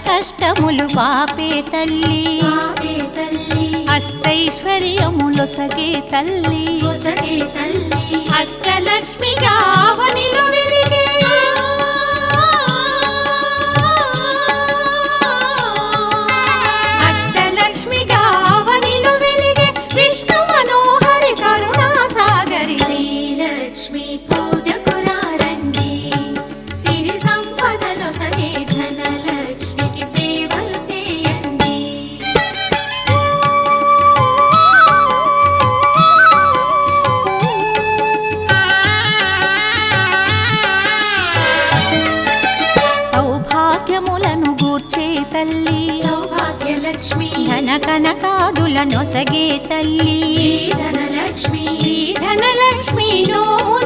కష్టములు పాపే తల్లి అష్టైశ్వర్యములొసగే తల్లి అష్టలక్ష్మిగా అవనిలో వెలిగే అష్టలక్ష్మిగా అవనిలో వెలిగే విష్ణు మనోహరి కరుణా సాగరి శ్రీలక్ష్మి పూజకు రండి సిరి సంపదలో సగే ధనలక్ష్మికి సేవలు చేయండి సౌభాగ్యములను గూర్చే తల్లి సౌభాగ్యలక్ష్మి ధన కనకాదుల నొసగే తల్లి ధనలక్ష్మి ధనలక్ష్మి నోము